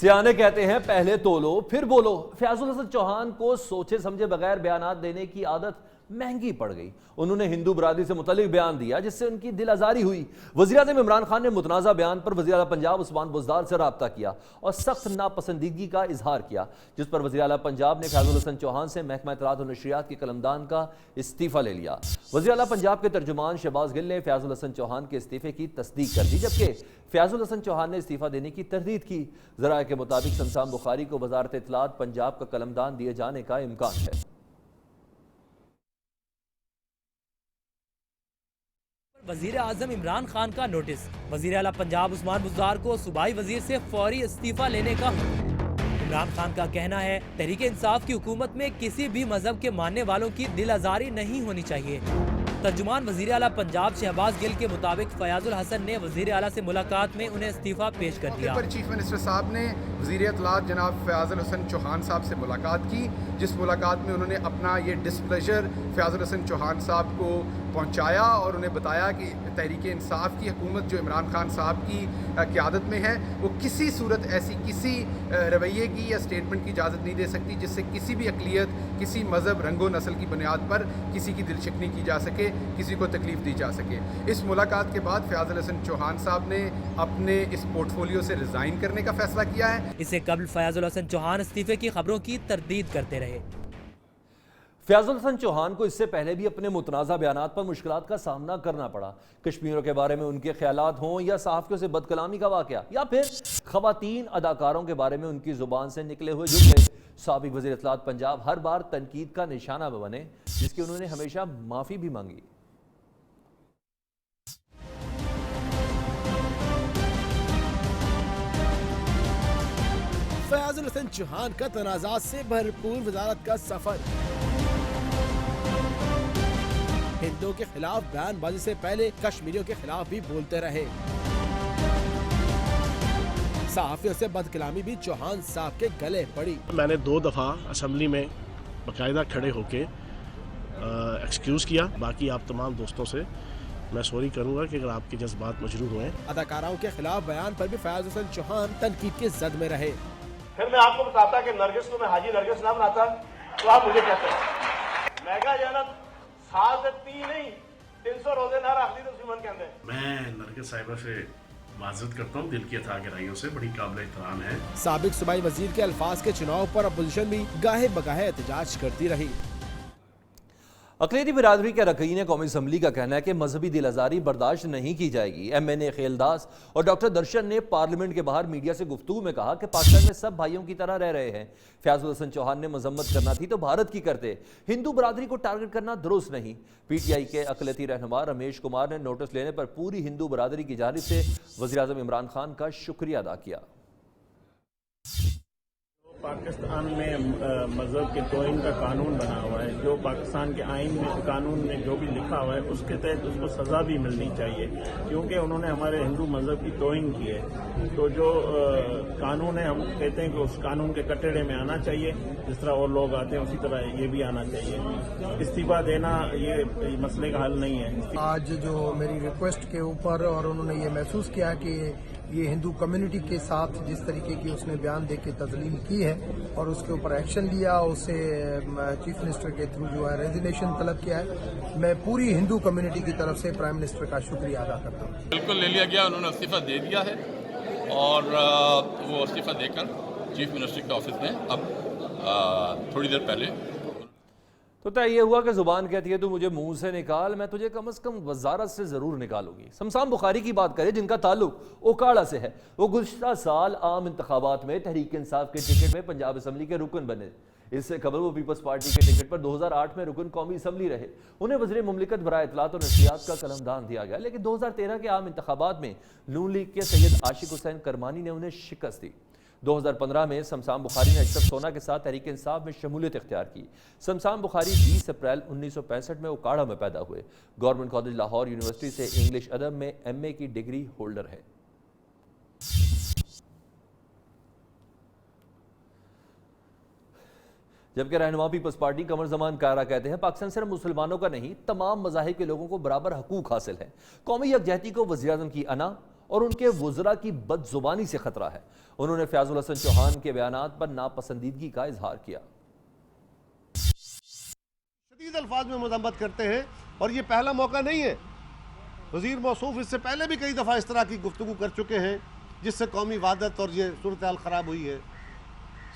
सियाने कहते हैं पहले तोलो फिर बोलो। फयाजुल हसन चौहान को सोचे समझे बगैर बयानात देने की आदत महंगी पड़ गई। उन्होंने हिंदू बरादरी से मुतल्लिक बयान दिया जिससे उनकी दिल आजारी हुई। वज़ीर-ए-आज़म इमरान खान ने मुतनाज़ा बयान पर वज़ीर आला पंजाब उस्मान बुज़दार से रब्ता किया और सख्त नापसंदीदगी का इजहार किया, जिस पर वज़ीर आला पंजाब ने फयाजुल हसन चौहान से महकमा इत्तलात और नशरियात के कलमदान का इस्तीफ़ा ले लिया। वज़ीर आला पंजाब के तर्जुमान शहबाज गिल ने फयाजुल हसन चौहान के इस्तीफ़े की तस्दीक कर दी, जबकि फयाजुल हसन चौहान ने इस्तीफ़ा देने की तरदीद की। ज़राए के मुताबिक शमशान बुखारी को वज़ारत इत्तलात पंजाब का कलमदान दिए जाने का इम्कान है। वज़ीर आज़म इमरान खान का नोटिस। वज़ीर आला पंजाब उस्मान बुज़दार को सूबाई वज़ीर से फौरी इस्तीफ़ा लेने का। इमरान खान का कहना है तहरीक इंसाफ की हुकूमत में किसी भी मजहब के मानने वालों की दिल आज़ारी नहीं होनी चाहिए। तर्जुमान वज़ीर आला पंजाब शहबाज गिल के मुताबिक फयाजुल हसन ने वज़ीर आला से मुलाकात में उन्हें इस्तीफ़ा पेश कर दिया। चीफ मिनिस्टर साहब ने वज़ीर इत्तलात जनाब फयाजुल हसन चौहान साहब से मुलाकात की, जिस मुलाकात में उन्होंने अपना ये डिस्प्लेजर फयाजुल हसन चौहान साहब को पहुंचाया और उन्हें बताया कि तहरीक इंसाफ की हुकूमत जो इमरान खान साहब की क़यादत में है वो किसी सूरत ऐसी किसी रवैये की या स्टेटमेंट की इजाज़त नहीं दे सकती जिससे किसी भी अक़लियत, किसी मज़हब, रंगो नस्ल की बुनियाद पर किसी की दिलशिकनी की जा सके, किसी को तकलीफ़ दी जा सके। इस मुलाकात के बाद फयाजुल हसन चौहान साहब ने अपने इस पोर्टफोलियो से रिज़ाइन करने का फ़ैसला किया है। इससे कबल फयाजुल हसन चौहान इस्तीफ़े की खबरों की तरदीद करते रहे। फयाजुल हसन चौहान को इससे पहले भी अपने मुतनाज़ा बयानात पर मुश्किलात का सामना करना पड़ा। कश्मीरियों के बारे में उनके ख्यालात हों या सहाफ़ियों से बदकलामी का वाक़या या फिर ख़वातीन अदाकारों के बारे में उनकी ज़ुबान से निकले हुए जुमले, साबिक़ वज़ीर इत्तलात पंजाब हर बार तनकीद का निशाना बने, जिसकी उन्होंने हमेशा माफ़ी भी मांगी। फयाजुल हसन चौहान का तनाज़ात से भरपूर वजारत का सफर। हिंदुओं के खिलाफ बयानबाजी से पहले कश्मीरियों के खिलाफ भी बोलते रहे। सहाफियों से बदकलामी भी चौहान साहब के गले पड़ी। मैंने 2 दफ़ा असम्बली में बाकायदा खड़े होके एक्सक्यूज़ किया। बाकी आप तमाम दोस्तों से मैं सॉरी करूंगा कि अगर आपके जज्बात मजरूह हुए। अदाकाराओं के खिलाफ बयान पर भी फयाजुल हसन चौहान तनकीद के जद में रहे। फिर मैं आपको बताता कि नरगिस को मैं हाजी नरगिस ना बनाता तो आप मुझे कहते हैं मेगा जनक साल से 3 नहीं 300 रोजे ना रखती तो सुमन कहते हैं। मैं नरगिस साहिबा से माजरत करता हूँ, दिल की अथा गहराइयों से, बड़ी काबिल एहतराम है। साबिक सूबाई वजीर के अल्फाज के चुनाव पर अपोजिशन भी गाहे बगाहे एहतजाज करती रही। अक़लियती बिरादरी के अरकान कौमी असम्बली का कहना है कि मजहबी दिल आज़ारी बर्दाश्त नहीं की जाएगी। MNA खेलदास और डॉक्टर दर्शन ने पार्लियामेंट के बाहर मीडिया से गुफ्तगू में कहा कि पाकिस्तान में सब भाइयों की तरह रह रहे हैं। फयाजुल हसन चौहान ने मजम्मत करना थी तो भारत की करते, हिंदू बरादरी को टारगेट करना दुरुस्त नहीं। PTI के अक़लियती रहनुमा रमेश कुमार ने नोटिस लेने पर पूरी हिंदू बरादरी की जानिब से वज़ीर-ए-आज़म इमरान खान का शुक्रिया अदा किया। पाकिस्तान में मज़हब के तौहीन का कानून बना हुआ है, जो पाकिस्तान के आइन में कानून में जो भी लिखा हुआ है उसके तहत उसको सज़ा भी मिलनी चाहिए, क्योंकि उन्होंने हमारे हिंदू मज़हब की तौहीन की है। तो जो कानून है हम कहते हैं कि उस कानून के कटड़े में आना चाहिए, जिस तरह और लोग आते हैं उसी तरह ये भी आना चाहिए। इस्तीफा देना ये मसले का हल नहीं है। आज जो मेरी रिक्वेस्ट के ऊपर और उन्होंने ये महसूस किया कि ये हिंदू कम्युनिटी के साथ जिस तरीके की उसने बयान दे के तस्लीम की है और उसके ऊपर एक्शन लिया, उससे चीफ मिनिस्टर के थ्रू जो है रेजिग्नेशन तलब किया है, मैं पूरी हिंदू कम्युनिटी की तरफ से प्राइम मिनिस्टर का शुक्रिया अदा करता हूँ। बिल्कुल ले लिया गया, उन्होंने इस्तीफा दे दिया है और वो इस्तीफा देकर चीफ मिनिस्टर के ऑफिस में अब थोड़ी देर पहले तो तय ये हुआ कि जुबान कहती है तू मुझे मुंह से निकाल, मैं तुझे कम से कम वजारत से जरूर निकालूंगी। शमशान बुखारी की बात करें जिनका ताल्लुक ओकाड़ा से है, वो गुज़श्ता साल आम इंतखाबात में तहरीक इंसाफ के टिकट में पंजाब असम्बली के रुकन बने। इससे कबल वो पीपल्स पार्टी के टिकट पर 2008 में रुकन कौमी असम्बली रहे। उन्हें वज़ीर मुमलिकत बराए इत्तलात और नशरियात का कलमदान दिया गया, लेकिन 2013 के आम इंतखाबात में नून लीग के सैयद आशिक हुसैन करमानी ने उन्हें शिकस्त दी। 2015 में शमशान बुखारी ने अशरफ सोना के साथ तहरीक इंसाफ में शमूलियत इख्तियार की। शमशान बुखारी 20 अप्रैल 1965 में ओकाड़ा में पैदा हुए। गवर्नमेंट कॉलेज लाहौर यूनिवर्सिटी से इंग्लिश अदब में MA की डिग्री होल्डर है। जबकि रहनुमा पीपल्स पार्टी कमर जमान कायरा कहते हैं पाकिस्तान सिर्फ मुसलमानों का नहीं, तमाम मज़ाहिब के लोगों को बराबर हकूक हासिल है। कौमी यकजहती को वज़ीर-ए-आज़म की अना और उनके वुज़रा की बदजुबानी से खतरा है। उन्होंने फयाजुल हसन चौहान के बयानात पर नापसंदीदगी का इजहार किया। शदीद अल्फाज में मजम्मत करते हैं और ये पहला मौका नहीं है। वज़ीर मौसूफ इससे पहले भी कई दफ़ा इस तरह की गुफ्तगू कर चुके हैं जिससे कौमी वादत और ये सूरत हाल ख़राब हुई है।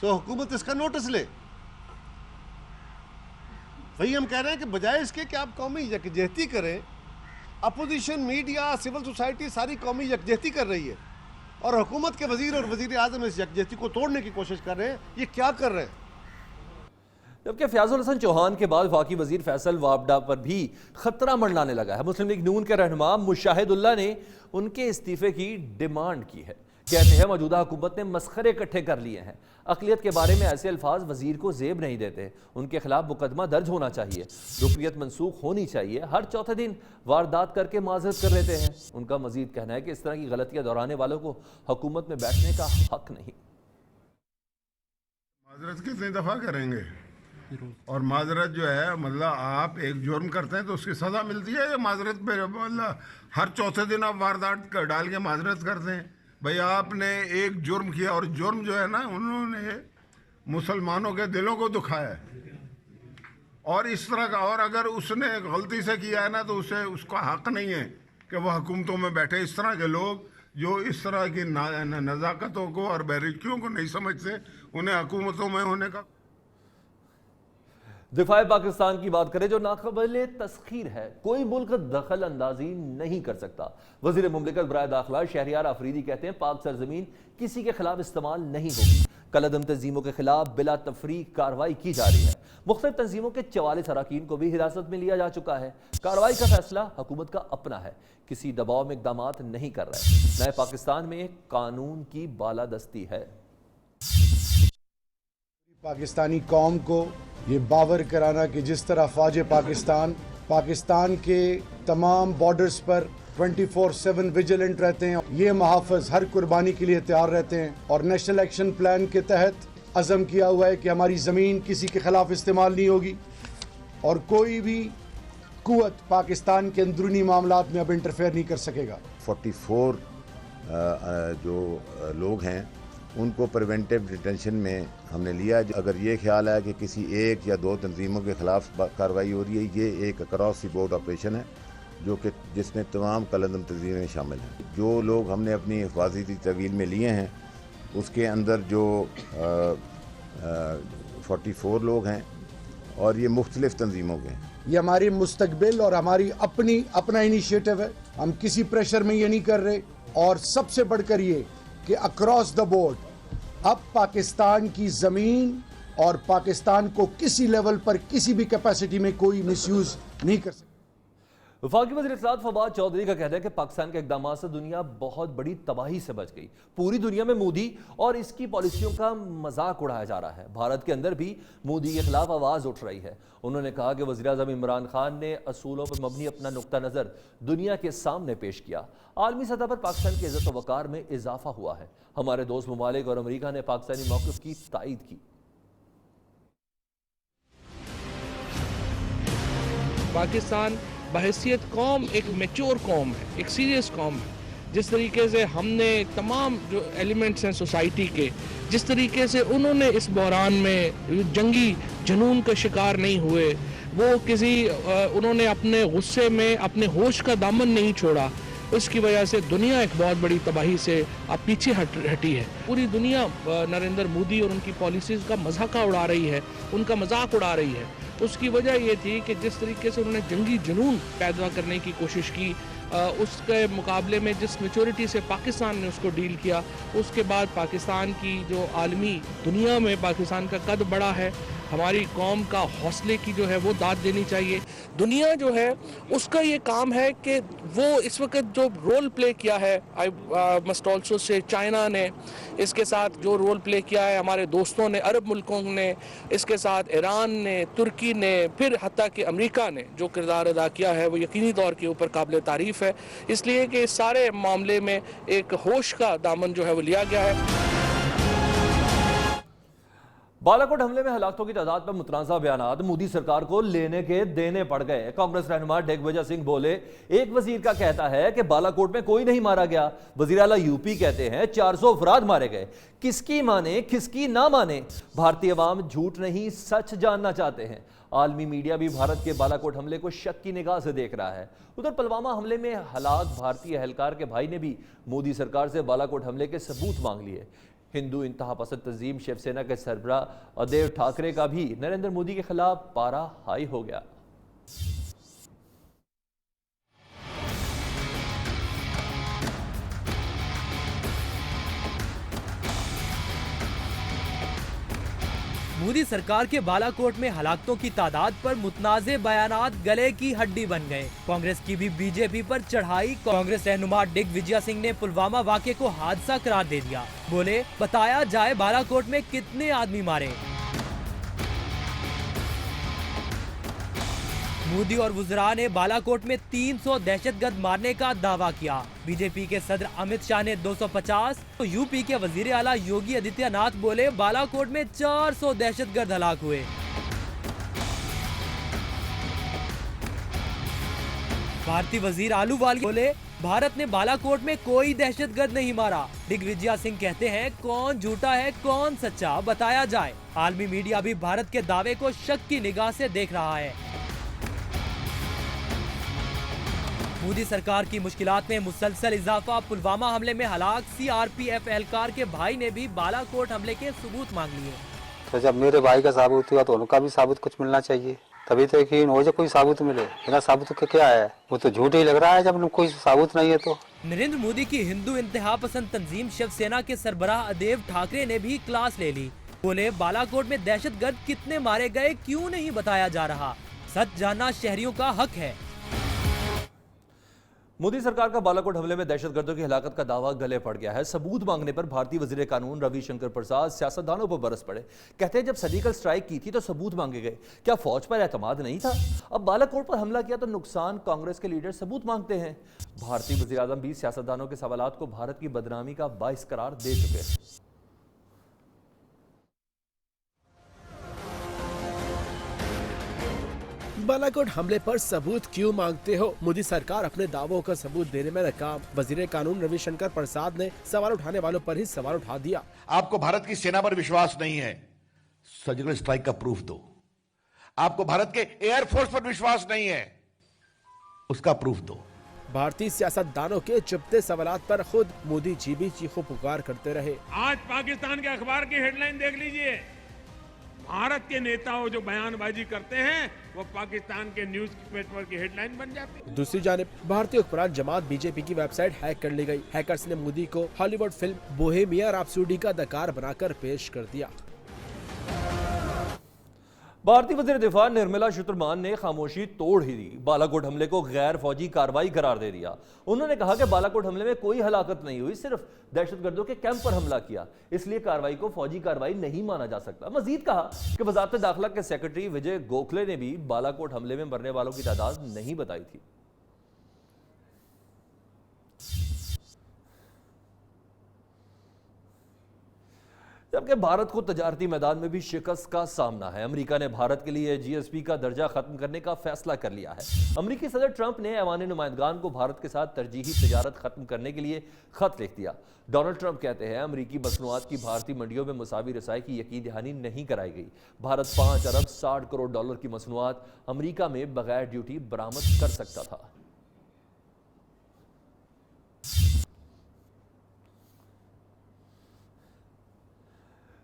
सो हुकूमत इसका नोटिस ले। वही हम कह रहे हैं कि बजाय इसके कि आप कौमी यकजहती करें, अपोजिशन, मीडिया, सिविल सोसाइटी सारी कौमी यकजहती कर रही है और हुकूमत के वज़ीर और वज़ीर आज़म इस यकजहती को तोड़ने की कोशिश कर रहे हैं। ये क्या कर रहे हैं? जबकि फयाजुल हसन चौहान के बाद वफाकी वजीर फैसल वाबडा पर भी खतरा मंडलाने लगा है। मुस्लिम लीग नून के रहनुमा मुशाहिदुल्लाह ने उनके इस्तीफे की डिमांड की है। कहते हैं मौजूदा हुकूमत ने मसखरे इकट्ठे कर लिए हैं। अक़लियत के बारे में ऐसे अल्फाज वजीर को जेब नहीं देते। उनके खिलाफ मुकदमा दर्ज होना चाहिए, रुकनियत मनसूख होनी चाहिए। हर चौथे दिन वारदात करके माजरत कर लेते हैं। उनका मजीद कहना है कि इस तरह की गलतियां दोहराने वालों को हुकूमत में बैठने का हक नहीं। माजरत कितनी दफ़ा करेंगे? और माजरत जो है, मतलब आप एक जुर्म करते हैं तो उसकी सज़ा मिलती है या माजरत पे मतलब हर चौथे दिन आप वारदात डाल के माजरत करते हैं? भाई आपने एक जुर्म किया और जुर्म जो है ना, उन्होंने मुसलमानों के दिलों को दुखाया है और इस तरह का, और अगर उसने गलती से किया है ना तो उसे उसका हक नहीं है कि वह हुकूमतों में बैठे। इस तरह के लोग जो इस तरह की नज़ाकतों को और बारीकियों को नहीं समझते, उन्हें हुकूमतों में होने का। दिफाए पाकिस्तान की बात करें जो नाक़ाबिल तस्खीर है, कोई मुल्क दखल अंदाजी नहीं कर सकता। वज़ीर मुमलिकत बराए दाखिला शहरियार आफरीदी कहते हैं पाक सरजमीन किसी के खिलाफ इस्तेमाल नहीं होगी। कलअदम तंजीमों के खिलाफ बिला तफरीक कार्रवाई की जा रही है। मुख्तलिफ तंजीमों के 44 अराकीन को भी हिरासत में लिया जा चुका है। कार्रवाई का फैसला हुकूमत का अपना है, किसी दबाव में इक़दाम नहीं कर रहे। नए पाकिस्तान में कानून की बालादस्ती है। पाकिस्तानी कौम को ये बावर कराना कि जिस तरह फ़ौज पाकिस्तान के तमाम बॉर्डर्स पर 24/7 विजिलेंट रहते हैं, ये महाफ़िज़ हर कुर्बानी के लिए तैयार रहते हैं और नेशनल एक्शन प्लान के तहत अज़म किया हुआ है कि हमारी ज़मीन किसी के ख़िलाफ़ इस्तेमाल नहीं होगी और कोई भी कुव्वत पाकिस्तान के अंदरूनी मामलात में अब इंटरफेयर नहीं कर सकेगा। 44 जो लोग हैं उनको प्रिवेंटिव डिटेंशन में हमने लिया। अगर ये ख्याल है कि किसी एक या दो तंजीमों के ख़िलाफ़ कार्रवाई हो रही है, ये एक अक्रॉस द बोर्ड ऑपरेशन है जो कि जिसमें तमाम कलअदम तंजीमें शामिल हैं। जो लोग हमने अपनी हिफाजती तवील में लिए हैं उसके अंदर जो 44 लोग हैं और ये मुख्तलिफ तंजीमों के हैं। ये हमारी मुस्तकबिल और हमारी अपना इनिशिएटिव है। हम किसी प्रेशर में ये नहीं कर रहे और सबसे बढ़कर ये कि अक्रॉस द बोर्ड अब पाकिस्तान की ज़मीन और पाकिस्तान को किसी लेवल पर किसी भी कैपेसिटी में कोई मिसयूज़ नहीं कर सकता। वफाकी वज़ीर इत्तलात फवाद चौधरी का कहना है कि पाकिस्तान के इक़दाम से दुनिया बहुत बड़ी तबाही से बच गई। पूरी दुनिया में मोदी और इसकी पॉलिसियों का मजाक उड़ाया जा रहा है। भारत के अंदर भी मोदी के खिलाफ आवाज़ उठ रही है। उन्होंने कहा कि वज़ीर आज़म इमरान खान ने असूलों पर मबनी अपना नुक्ता नज़र दुनिया के सामने पेश किया। आलमी सतह पर पाकिस्तान की इज़्ज़त व वक़ार में इजाफा हुआ है। हमारे दोस्त ममालिक और अमरीका ने पाकिस्तानी मौक़िफ़ की तायीद की। पाकिस्तान बहैसियत कौम एक मैच्योर कौम है, एक सीरियस कौम है। जिस तरीके से हमने तमाम जो एलिमेंट्स हैं सोसाइटी के, जिस तरीके से उन्होंने इस बहरान में जंगी जुनून का शिकार नहीं हुए, वो किसी उन्होंने अपने गुस्से में अपने होश का दामन नहीं छोड़ा, उसकी वजह से दुनिया एक बहुत बड़ी तबाही से अब पीछे हटी है। पूरी दुनिया नरेंद्र मोदी और उनकी पॉलिसीज़ का मजाक उड़ा रही है, उनका मजाक उड़ा रही है। उसकी वजह ये थी कि जिस तरीके से उन्होंने जंगी जुनून पैदा करने की कोशिश की, उसके मुकाबले में जिस मैच्योरिटी से पाकिस्तान ने उसको डील किया, उसके बाद पाकिस्तान की जो आलमी दुनिया में पाकिस्तान का कद बड़ा है। हमारी कौम का हौसले की जो है वो दाद देनी चाहिए। दुनिया जो है उसका ये काम है कि वो इस वक्त जो रोल प्ले किया है, I must also say China ने इसके साथ जो रोल प्ले किया है, हमारे दोस्तों ने, अरब मुल्कों ने, इसके साथ ईरान ने, तुर्की ने, फिर हत्ता कि अमेरिका ने जो किरदार अदा किया है वो यकीनी तौर के ऊपर काबिल तारीफ़ है। इसलिए कि इस सारे मामले में एक होश का दामन जो है वो लिया गया है। बालाकोट हमले में हलाकतों की तादाद पर मुतनाज़ा बयानात मोदी सरकार को लेने के देने पड़ गए। कांग्रेस रहनुमा दिग्विजय सिंह बोले, एक वजीर का कहता है कि बालाकोट में कोई नहीं मारा गया, वजीर आला यूपी कहते हैं 400 अफराद मारे गए। किसकी माने किसकी ना माने, भारतीय अवाम झूठ नहीं सच जानना चाहते हैं। आलमी मीडिया भी भारत के बालाकोट हमले को शक की निगाह से देख रहा है। उधर पुलवामा हमले में हलाक भारतीय एहलकार के भाई ने भी मोदी सरकार से बालाकोट हमले के सबूत मांग लिए। हिंदू इंतहा पसंद तंजीम शिवसेना के सरबराह उद्धव ठाकरे का भी नरेंद्र मोदी के खिलाफ पारा हाई हो गया। मोदी सरकार के बालाकोट में हलाकतों की तादाद पर मुतनाज़े बयानात गले की हड्डी बन गए। कांग्रेस की भी बीजेपी पर चढ़ाई। कांग्रेस रहनुमा दिग्विजय सिंह ने पुलवामा वाक़े को हादसा करार दे दिया। बोले, बताया जाए बालाकोट में कितने आदमी मारे। मोदी और वज़रा ने बालाकोट में 300 दहशतगर्द मारने का दावा किया। बीजेपी के सदर अमित शाह ने 250, तो यूपी के वजीर आला योगी आदित्यनाथ बोले बालाकोट में 400 दहशतगर्द हलाक हुए। भारतीय वजीर आलूवालिया बोले, भारत ने बालाकोट में कोई दहशतगर्द नहीं मारा। दिग्विजय सिंह कहते हैं, कौन झूठा है कौन सच्चा, बताया जाए। आलमी मीडिया भी भारत के दावे को शक की निगाह से देख रहा है। मोदी सरकार की मुश्किलात में मुसलसल इजाफा। पुलवामा हमले में हलाक सीआरपीएफ एहलकार के भाई ने भी बालाकोट हमले के सबूत मांग लिए। तो जब मेरे भाई का साबुत हुआ तो उनका भी साबुत कुछ मिलना चाहिए, तभी तो यकीन हो जाए कोई साबुत मिले। बिना साबुत के क्या है, वो तो झूठ ही लग रहा है जब कोई साबुत नहीं है तो। नरेंद्र मोदी की हिंदू इंतहा पसंद तंजीम शिवसेना के सरबराह उद्धव ठाकरे ने भी क्लास ले ली। बोले, बालाकोट में दहशतगर्द कितने मारे गए क्यों नहीं बताया जा रहा, सच जानना शहरियों का हक है। मोदी सरकार का बालाकोट हमले में दहशतगर्दों की हलाकत का दावा गले पड़ गया है। सबूत मांगने पर भारतीय वजीर कानून रविशंकर प्रसाद सियासतदानों पर बरस पड़े। कहते हैं, जब सर्जिकल स्ट्राइक की थी तो सबूत मांगे गए, क्या फौज पर एतमाद नहीं था? अब बालाकोट पर हमला किया तो नुकसान कांग्रेस के लीडर सबूत मांगते हैं। भारतीय वजीर आजम भी सियासतदानों के सवालात को भारत की बदनामी का बाइस करार दे चुके हैं। बालाकोट हमले पर सबूत क्यों मांगते हो? मोदी सरकार अपने दावों का सबूत देने में नाकाम। वजीर कानून रविशंकर प्रसाद ने सवाल उठाने वालों पर ही सवाल उठा दिया। आपको भारत की सेना पर विश्वास नहीं है, सर्जिकल स्ट्राइक का प्रूफ दो। आपको भारत के एयरफोर्स पर विश्वास नहीं है, उसका प्रूफ दो। भारतीय सियासतदानों के चुपते सवालात पर खुद मोदी जी भी चीखों पुकार करते रहे। आज पाकिस्तान के अखबार की हेडलाइन देख लीजिए, भारत के नेताओं जो बयानबाजी करते हैं वो पाकिस्तान के न्यूज पेपर की हेडलाइन बन जाती है। दूसरी जानिब भारतीय हुक्मरान जमात बीजेपी की वेबसाइट हैक कर ली गई। हैकर्स ने मोदी को हॉलीवुड फिल्म बोहेमिया रैप्सोडी का अदाकार बनाकर पेश कर दिया। भारतीय वज़ीर दिफा निर्मला सीतारमण ने खामोशी तोड़ ही दी। बालाकोट हमले को गैर फौजी कार्रवाई करार दे दिया। उन्होंने कहा कि बालाकोट हमले में कोई हलाकत नहीं हुई, सिर्फ दहशतगर्दों के कैंप पर हमला किया, इसलिए कार्रवाई को फौजी कार्रवाई नहीं माना जा सकता। मजीद कहा कि वज़ारत दाखिला के सेक्रेटरी विजय गोखले ने भी बालाकोट हमले में मरने वालों की तादाद नहीं बताई थी। जबकि भारत को तजारती मैदान में भी शिकस्त का सामना है। अमेरिका ने भारत के लिए जीएसपी का दर्जा खत्म करने का फैसला कर लिया है। अमेरिकी सदर ट्रंप ने ऐवान नुमाइंदगान को भारत के साथ तरजीही तजारत खत्म करने के लिए खत लिख दिया। डोनाल्ड ट्रंप कहते हैं, अमेरिकी मसनूआत की भारतीय मंडियों में मुसावी रसाई की यकीन दहानी नहीं कराई गई। भारत 5 अरब 60 करोड़ डॉलर की मसनूआत अमेरिका में बगैर ड्यूटी बरामद कर सकता था।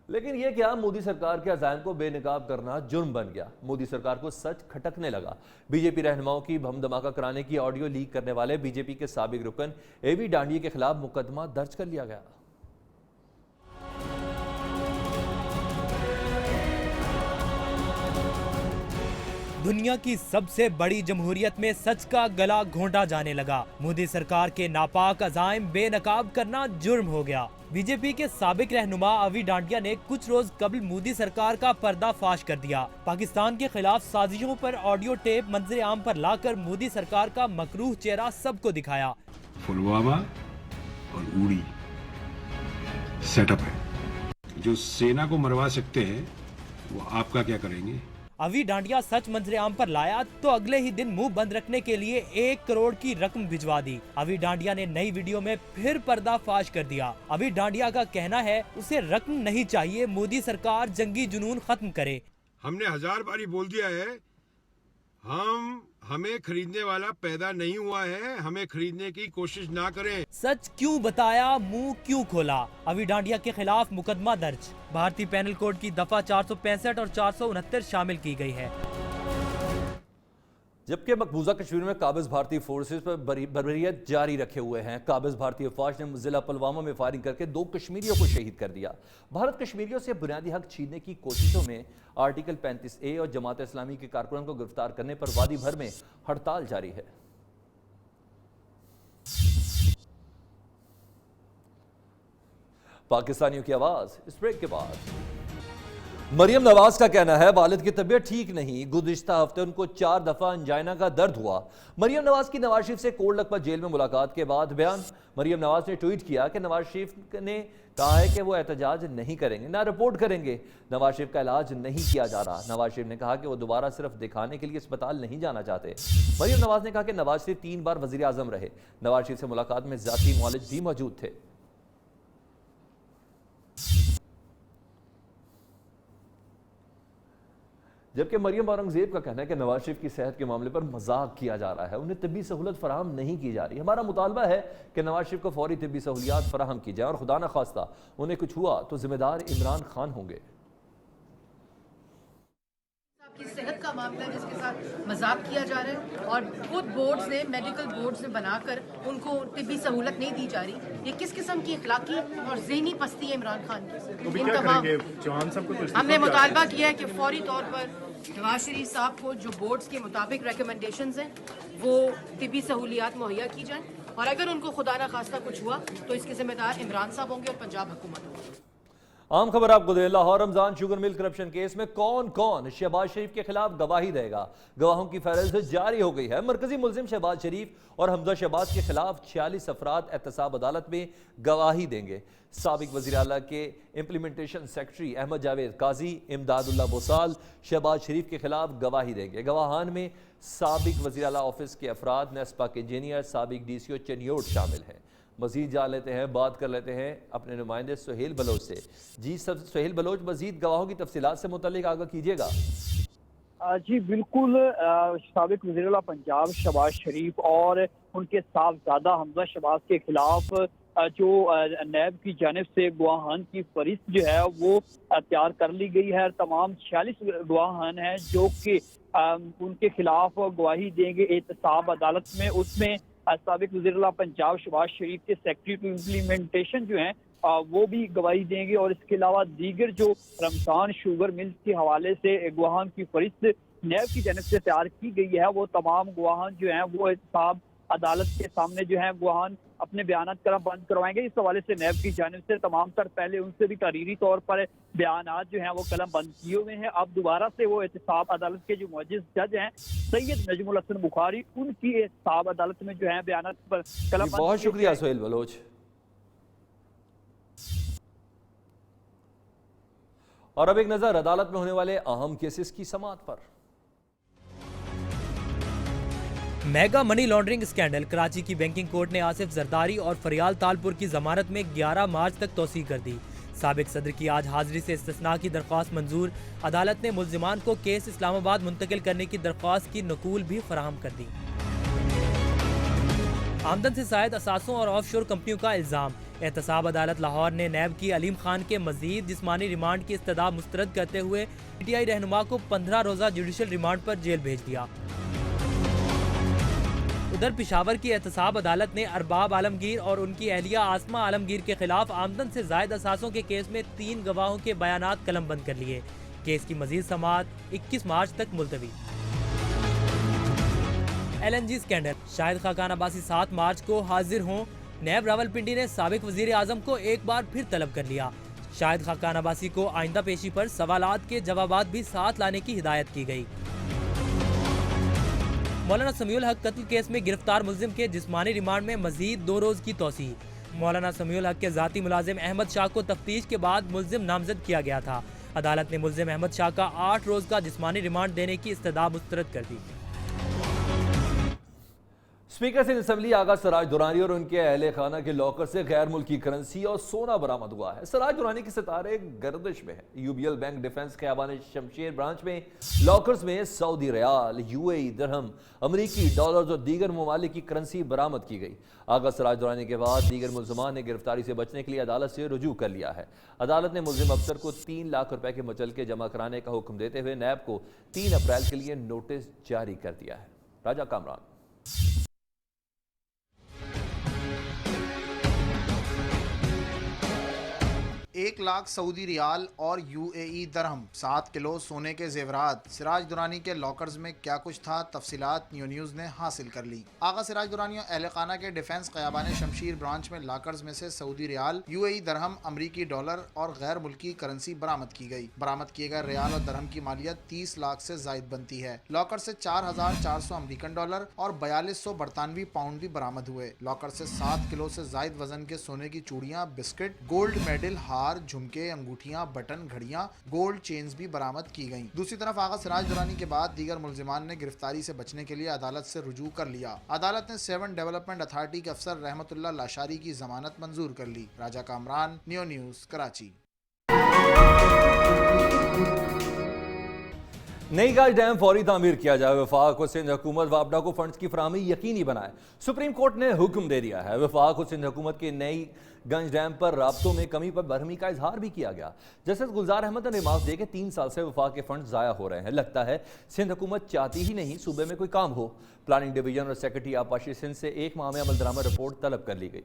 लेकिन यह क्या, मोदी सरकार के अज़ाइम को बेनकाब करना जुर्म बन गया। मोदी सरकार को सच खटकने लगा। बीजेपी रहनुमाओं की बम धमाका कराने की ऑडियो लीक करने वाले बीजेपी के साबिक रुकन एवी डांडिये के खिलाफ मुकदमा दर्ज कर लिया गया। दुनिया की सबसे बड़ी जमहूरियत में सच का गला घोंटा जाने लगा। मोदी सरकार के नापाक अज़ाइम बेनकाब करना जुर्म हो गया। बीजेपी के साबिक रहनुमा अवी डांडिया ने कुछ रोज कबल मोदी सरकार का पर्दाफाश कर दिया। पाकिस्तान के खिलाफ साजिशों पर ऑडियो टेप मंजर आम पर लाकर मोदी सरकार का मकरूह चेहरा सबको दिखाया। पुलवामा और उड़ी सेटअप है जो सेना को मरवा सकते हैं, वो आपका क्या करेंगे। अवी डांडिया सच मंजरेआम पर लाया तो अगले ही दिन मुंह बंद रखने के लिए 1 करोड़ की रकम भिजवा दी। अवी डांडिया ने नई वीडियो में फिर पर्दाफाश कर दिया। अवी डांडिया का कहना है उसे रकम नहीं चाहिए, मोदी सरकार जंगी जुनून खत्म करे। हमने 1000 बारी बोल दिया है, हमें खरीदने वाला पैदा नहीं हुआ है, हमें खरीदने की कोशिश ना करें। सच क्यों बताया, मुंह क्यों खोला। अवी डांडिया के खिलाफ मुकदमा दर्ज। भारतीय पैनल कोड की दफा 465 और 469 शामिल की गई है। जबकि मकबूजा कश्मीर में काबिज भारतीय फोर्सेस पर बर्बरियत जारी रखे हुए हैं। काबिज भारतीय फौज ने जिला पुलवामा में फायरिंग करके 2 कश्मीरियों को शहीद कर दिया। भारत कश्मीरियों से बुनियादी हक छीनने की कोशिशों में आर्टिकल 35A और जमात इस्लामी के कारकुनों को गिरफ्तार करने पर वादी भर में हड़ताल जारी है। पाकिस्तानियों की आवाज इस ब्रेक के बाद। मरियम नवाज का कहना है वालिद की तबीयत ठीक नहीं, गुज़िश्ता हफ्ते उनको 4 दफा अंजाइना का दर्द हुआ। मरियम नवाज की नवाज शरीफ से कोट लखपत जेल में मुलाकात के बाद बयान। मरियम नवाज ने ट्वीट किया कि नवाज शरीफ ने कहा है कि वो एहतजाज नहीं करेंगे, ना रिपोर्ट करेंगे। नवाज शरीफ का इलाज नहीं किया जा रहा। नवाज शरीफ ने कहा कि वो दोबारा सिर्फ दिखाने के लिए अस्पताल नहीं जाना चाहते। मरियम नवाज ने कहा कि नवाज शरीफ 3 बार वज़ीर आज़म रहे। नवाज शरीफ से मुलाकात में ज़ाती मुआलिज भी मौजूद थे। जबकि मरियम औरंगजेब का कहना है कि नवाज शरीफ की सेहत के मामले पर मजाक किया जा रहा है, उन्हें तिब्बी सहूलत फराहम नहीं की जा रही। हमारा मुतालबा है कि नवाज शरीफ को फौरी तिब्बी सहूलियात फराहम की जाए और खुदा न खास्ता उन्हें कुछ हुआ तो जिम्मेदार इमरान खान होंगे। की सेहत का मामला जिसके साथ मजाक किया जा रहा है और खुद बोर्ड्स ने, मेडिकल बोर्ड्स ने बनाकर उनको तिब्बी सहूलत नहीं दी जा रही। ये किस किस्म की अखलाकी और ज़हनी पस्ती है इमरान खान की। इन तमाम हमने मुतालबा किया है कि फौरी तौर पर नवाज शरीफ साहब को जो बोर्ड्स के मुताबिक रिकमेंडेशंस हैं वो तिब्बी सहूलियात मुहैया की जाएं और अगर उनको खुदा ना खास्ता कुछ हुआ तो इसके जिम्मेदार इमरान साहब होंगे और पंजाब हुकूमत होगी। आम खबर आपको दे, Lahore Ramzan sugar mill corruption case में कौन कौन शहबाज शरीफ के खिलाफ गवाही देगा। गवाहों की फहरिस्त जारी हो गई है। मरकजी मुलजिम शहबाज शरीफ और हमजा शहबाज के खिलाफ 46 अफराद एहतसाब अदालत में गवाही देंगे। साबिक वज़ीर आला के इम्प्लीमेंटेशन सेक्रेटरी अहमद जावेद काजी, इमदादुल्लाह बोसाल शहबाज शरीफ के खिलाफ गवाही देंगे। गवाहान में साबिक वज़ीर आला ऑफिस के अफराद, नेस्पा के इंजीनियर, साबिक DCO चनियोट शामिल हैं। मजीद जान लेते हैं, बात कर लेते हैं अपने नुमाइंदे सुहेल बलोच से। जी सब सुहेल बलोच, मजीद गवाहों की तफसीलात से मुतल्लिक आगाह कीजिएगा। जी बिल्कुल, साबिक वज़ीर आला पंजाब शहबाज शरीफ और उनके साहबजादा हमजा शहबाज के खिलाफ जो नैब की जानिब से गवाहान की फहरिस्त जो है वो तैयार कर ली गई है। तमाम 46 गवाहान हैं जो कि उनके खिलाफ गवाही देंगे एहतसाब अदालत में। उसमें साबिक वज़ीर आला पंजाब शहबाज शरीफ के सेक्रेटरी टू इम्प्लीमेंटेशन जो हैं वो भी गवाही देंगे और इसके अलावा दीगर जो रमजान शुगर मिल्स के हवाले से गवाहान की फहरिस्त नैब की जानिब से तैयार की गई है, वो तमाम गवाहान जो हैं वो एहतसाब अदालत के सामने जो है गवाहान अपने बयान बंद करवाएंगे। इस हवाले से नैब की जानिब से तमाम तर पहले उनसे भी तहरीरी तौर पर बयान जो हैं वो कलम बंद किए हुए हैं। अब दोबारा से वो एहतसाब अदालत के जो मौजूद जज हैं सैयद नजमुल हसन बुखारी, उनकी एहतसाब अदालत में जो है बयान पर कलम बंद। बहुत शुक्रिया सुहेल बलोच। और अब एक नजर अदालत में होने वाले अहम केसेस की समाअत पर। Mega money laundering scandal. Karachi की बैंकिंग कोर्ट ने आसिफ जरदारी और फरियाल तालपुर की जमानत में 11 मार्च तक तौसीह कर दी। साबिक सदर की आज हाजिरी से इस्तिस्ना की दरख्वास्त मंजूर। अदालत ने मुल्जिमान को केस इस्लामाबाद मुंतकिल करने की दरख्वास्त की नकूल भी फराहम कर दी। आमदन से शायद असासों और ऑफशोर कंपनियों का इल्जाम। एहतसाब अदालत लाहौर ने नैब की अलीम खान के मजीद जिस्मानी रिमांड की इस्तदा मुस्तरद करते हुए PTI रहनुमा को 15 रोज़ा जुडिशल रिमांड पर जेल भेज दिया। उधर पिशावर की एहतसाब अदालत ने अरबाब आलमगीर और उनकी अहलिया आसमा आलमगीर के खिलाफ आमदन से जायद असासों के केस में 3 गवाहों के बयानात कलम बंद कर लिए। केस की मजीद समाअत 21 मार्च तक मुलतवी। LNG scandal. शाहिद खाकान अब्बासी 7 मार्च को हाजिर हों। नैब रावलपिंडी ने साबिक वजीर आजम को एक बार फिर तलब कर लिया। शाहिद खाकान अब्बासी को आइंदा पेशी पर सवालात के जवाबात भी साथ लाने की हिदायत की गई। मौलाना समीउल हक कत्ल केस में गिरफ्तार मुल्जिम के जिस्मानी रिमांड में मजीद 2 रोज की तौसीह। मौलाना समीउल हक के जाती मुलाजिम अहमद शाह को तफ्तीश के बाद मुल्जिम नामजद किया गया था। अदालत ने मुल्जिम अहमद शाह का 8 रोज का जिस्मानी रिमांड देने की इस्तदा मुस्तरद कर दी। स्पीकर सिंध असेंबली आगा सराज दुरानी और उनके अहले खाना के लॉकर से गैर मुल्की करेंसी और सोना बरामद हुआ है। सराज दुरानी के सितारे गर्दिश में है। UBL bank defence Khayaban Shamsher branch में लॉकर्स में सऊदी रियाल, यूएई दिरहम, अमरीकी डॉलर्स और दीगर ममालिक की करेंसी बरामद की गई। आगा सराज दुरानी के बाद दीगर मुल्ज़िमान ने गिरफ्तारी से बचने के लिए अदालत से रुजू कर लिया है। अदालत ने मुल्जिम अफसर को 3 लाख रुपए के मुचलके जमा कराने का हुक्म देते हुए नैब को 3 अप्रैल के लिए नोटिस जारी कर दिया है। राजा कामरान। 1 लाख सऊदी रियाल और यूएई दरहम, 7 किलो सोने के जेवरात। सिराज दुरानी के लॉकर्स में क्या कुछ था, तफसीलात न्यूज़ ने हासिल कर ली। आगा सिराज दुरानी और अहले खाना के डिफेंस खयाबान शमशीर ब्रांच में लॉकर्स में से सऊदी रियाल, यूएई दरहम, अमरीकी डॉलर और गैर मुल्की करेंसी बरामद की गई। बरामद किए गए रियाल और दरहम की मालियत 30 लाख से जायद बनती है। लॉकर से 4,400 अमरीकन डॉलर और 4200 बरतानवी पाउंड भी बरामद हुए। लॉकर से 7 किलो से जायद वजन के सोने की चूड़ियां, बिस्किट, गोल्ड मेडल, हार, झुमके, अंगूठियां, बटन, घड़ियां, गोल्ड चेन्स भी बरामद की गईं। दूसरी तरफ आगा सिराज दुरानी के बाद दीगर मुल्जिमान ने गिरफ्तारी से बचने के लिए अदालत से रुजू कर लिया। अदालत ने 7 डेवलपमेंट अथॉरिटी के अफसर रहमतुल्लाह लाशारी की जमानत मंजूर कर ली। राजा कामरान, न्यूज़, कराची। नई गाज डैम फौरी तामीर किया जाए। वफाक को सिंध हुकूमत वापडा को फंड्स की फराहमी यकीनी बनाए। सुप्रीम कोर्ट ने हुक्म दे दिया है। वफाक को सिंध हुकूमत के नई गंज डैम पर राब्तों में कमी पर बरहमी का इजहार भी किया गया। जस्टिस गुलजार अहमद ने रिमार्क दिए कि 3 साल से वफाक के फंड जाया हो रहे हैं। लगता है सिंध हुकूमत चाहती ही नहीं सूबे में कोई काम हो। प्लानिंग डिवीजन और सेक्रेटरी आबपाशी सिंध से 1 माह में अमलदरामद रिपोर्ट तलब कर ली गई।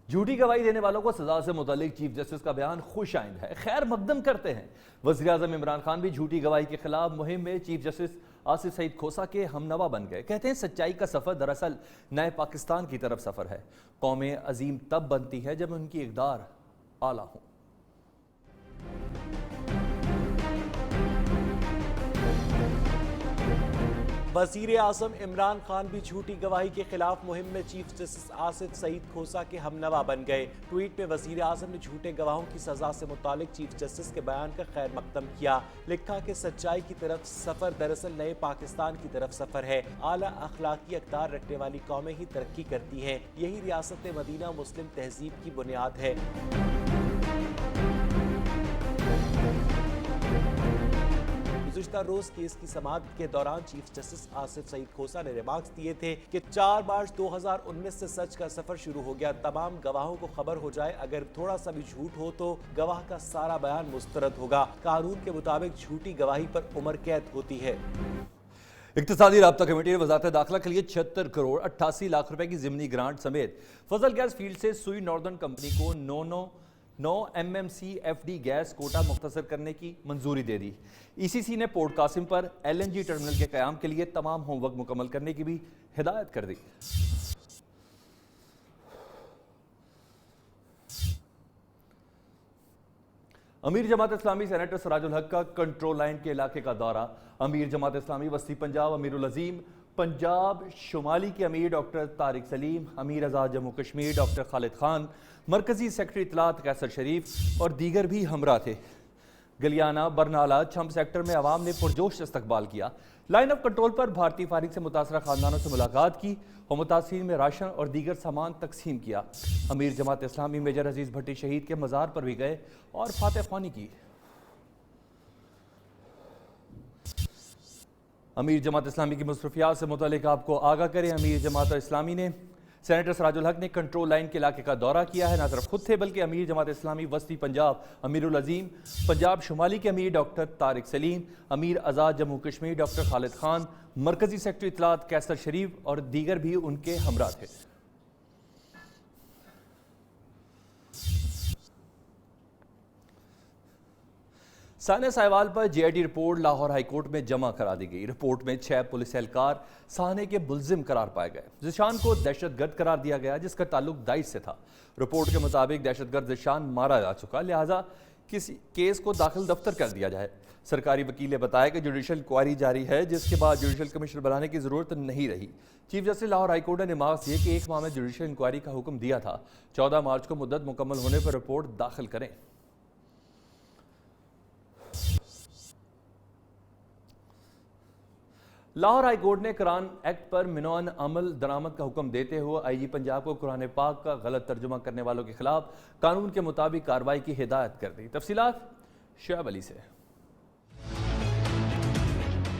झूठी गवाही देने वालों को सजा से मुतालिक चीफ जस्टिस का बयान खुश आइंद है, खैर मकदम करते हैं। वज़ीर आज़म इमरान खान भी झूठी गवाही के खिलाफ मुहिम में चीफ जस्टिस आसिफ सईद खोसा के हमनवा बन गए। कहते हैं सच्चाई का सफ़र दरअसल नए पाकिस्तान की तरफ सफ़र है। कौमें अजीम तब बनती है जब उनकी इक़दार आला हो। वज़ीर आज़म इमरान खान भी झूठी गवाही के खिलाफ मुहिम में चीफ जस्टिस आसिफ सईद खोसा के हमनवा बन गए। ट्वीट में वज़ीर आज़म ने झूठे गवाहों की सजा से मुतालिक चीफ जस्टिस के बयान का खैर मकदम किया। लिखा कि सच्चाई की तरफ सफ़र दरअसल नए पाकिस्तान की तरफ सफ़र है। आला अखलाकी अक़दार रखने वाली कौमें ही तरक्की करती हैं। यही रियासत मदीना मुस्लिम तहजीब की बुनियाद है। गुज़िश्ता रोज केस की समाअत के दौरान चीफ जस्टिस आसिफ सईद खोसा ने रिमार्क्स दिए थे कि 4 मार्च 2019 से सच का सफर शुरू हो गया। तमाम गवाहों को खबर हो जाए अगर थोड़ा सा भी झूठ हो तो गवाह का सारा बयान मुस्तरद होगा। कानून के मुताबिक झूठी गवाही पर उम्र कैद होती है। इक्तिसादी राब्ता कमेटी ने वज़ारत दाखिला के लिए 76 करोड़ 88 लाख रुपए की ज़िमनी ग्रांट समेत फजल गैस फील्ड से सुई नॉर्दर्न कंपनी को 9 MMC FD गैस कोटा मुख्तसर करने की मंजूरी दे दी। ECC ने पोर्ट कासिम पर LNG टर्मिनल के क़याम के लिए तमाम होमवर्क मुकम्मल करने की भी हिदायत कर दी। अमीर जमात इस्लामी सेनेटर सराजुल हक का कंट्रोल लाइन के इलाके का दौरा। अमीर जमात इस्लामी वस्ती पंजाब अमीरुल अजीम, पंजाब शुमाली के अमीर डॉक्टर तारिक सलीम, अमीर आज़ाद जम्मू कश्मीर डॉक्टर खालिद खान, मरकजी सेक्रेटरी इत्तलात कैसर शरीफ और दीगर भी हमरा थे। गलियाना, बरनाला, छम्प सेक्टर में आवाम ने पुरजोश इस्तकबाल किया। लाइन ऑफ कंट्रोल पर भारतीय फारिग से मुतासरा खानदानों से मुलाकात की और मुतासिरीन में राशन और दीगर सामान तकसीम किया। अमीर जमात इस्लामी मेजर अजीज भट्टी शहीद के मज़ार पर भी गए और फातह ख्वानी की। अमीर जमात इस्लामी की मसरूफियात से मुतालिक आपको आगाह करें। अमीर जमात इस्लामी ने सेनेटर सराजुल हक ने कंट्रोल लाइन के इलाके का दौरा किया है। न सिर्फ खुद थे बल्कि अमीर जमात इस्लामी वस्ती पंजाब अमीरुल अजीम, पंजाब शुमाली के अमीर डॉक्टर तारिक सलीम, अमीर आज़ाद जम्मू कश्मीर डॉक्टर खालिद खान, मरकजी सेक्रेटरी इत्तलात कैसर शरीफ और दीगर भी उनके हमरा थे। सानिया सहवाल पर JIT रिपोर्ट लाहौर हाईकोर्ट में जमा करा दी गई। रिपोर्ट में 6 पुलिस एहलकार साने के मुल्जिम करार पाए गए। ज़िशान को दहशतगर्द करार दिया गया जिसका ताल्लुक दाइश से था। रिपोर्ट के मुताबिक दहशतगर्द ज़िशान मारा जा चुका, लिहाजा किसी केस को दाखिल दफ्तर कर दिया जाए। सरकारी वकील ने बताया कि जुडिशल इंक्वायरी जारी है, जिसके बाद जुडिशल कमिश्नर बनाने की ज़रूरत नहीं रही। चीफ जस्टिस लाहौर हाईकोर्ट ने नमाज ये कि 1 माह में जुडिशल इंक्वायरी का हुक्म दिया था। 14 मार्च को मुद्दत मुकम्मल होने पर रिपोर्ट दाखिल करें। लाहौर हाईकोर्ट ने कुरान एक्ट पर मिनोअन अमल दरामद का हुक्म देते हुए IG पंजाब को कुरान पाक का गलत तर्जुमा करने वालों के खिलाफ कानून के मुताबिक कार्रवाई की हिदायत कर दी। तफसीलात शुएब अली से।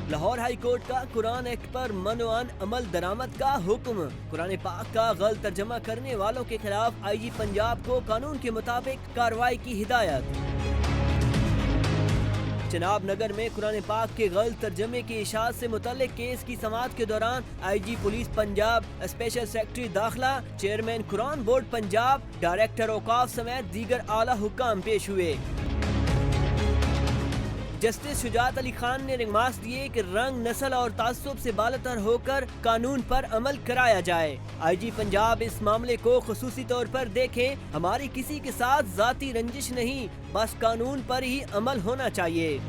लाहौर हाई कोर्ट का कुरान एक्ट पर मनोअन अमल दरामद का हुक्म, कुरान पाक का गलत तर्जमा करने वालों के खिलाफ IG पंजाब को कानून के मुताबिक कार्रवाई की हिदायत। चनाब नगर में कुरान पाक के गलत तर्जमे की इशाअत से मुतल्लिक केस की समाअत के दौरान IG police Punjab, special secretary दाखिला, chairman Quran board Punjab, director औकाफ समेत दीगर आला हुक्काम पेश हुए। जस्टिस शुजात अली खान ने रिमार्क्स दिए कि रंग, नस्ल और तासुब से बालातर होकर कानून पर अमल कराया जाए। IG पंजाब इस मामले को खुसूसी तौर पर देखें। हमारी किसी के साथ जाती रंजिश नहीं, बस कानून पर ही अमल होना चाहिए।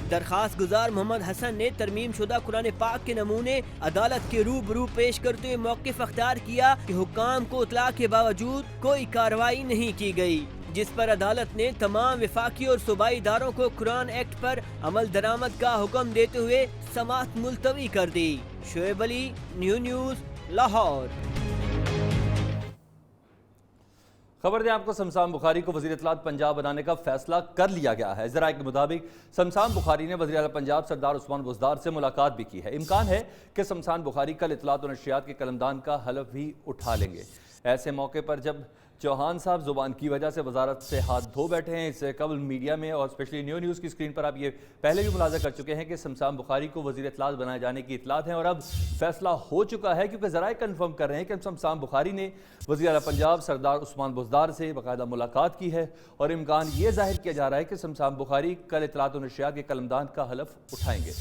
दरखास्त गुजार मोहम्मद हसन ने तरमीम शुदा कुरान पाक के नमूने अदालत के रूबरू पेश करते हुए मौक़िफ़ अख्तियार किया कि हुक्काम को इत्तला के बावजूद कोई कार्रवाई नहीं की गई, जिस पर अदालत ने तमाम वफाकी और सूबाई इदारों को कुरान एक्ट पर अमल दरामद का हुक्म देते हुए समाअत मुलतवी कर दी। Shoaib Ali, new news, Lahore. खबर दें आपको, शमशान बुखारी को वज़ीर इत्तलात पंजाब बनाने का फैसला कर लिया गया है। ज़राए के मुताबिक शमशान बुखारी ने वज़ीर आला पंजाब सरदार उस्मान बुज़दार से मुलाकात भी की है। इम्कान है कि शमशान बुखारी कल इत्तलात और नशरियात के कलमदान का हलफ भी उठा लेंगे। ऐसे मौके पर जब चौहान साहब ज़ुबान की वजह से वजारत से हाथ धो बैठे हैं, इससे कबल मीडिया में और स्पेशली न्यू न्यूज़ की स्क्रीन पर आप ये पहले भी मुलाज़ा कर चुके हैं कि शमशान बुखारी को वज़ीर इत्तलात बनाए जाने की इत्तलात हैं और अब फैसला हो चुका है, क्योंकि ज़राए कन्फर्म कर रहे हैं कि शमशान बुखारी ने वज़ीर आला पंजाब सरदार उस्मान बुज़दार से बाकायदा मुलाकात की है और इम्कान ये जाहिर किया जा रहा है कि शमशान बुखारी कल इत्तलात और नशरियात के कलमदान का हलफ उठाएंगे।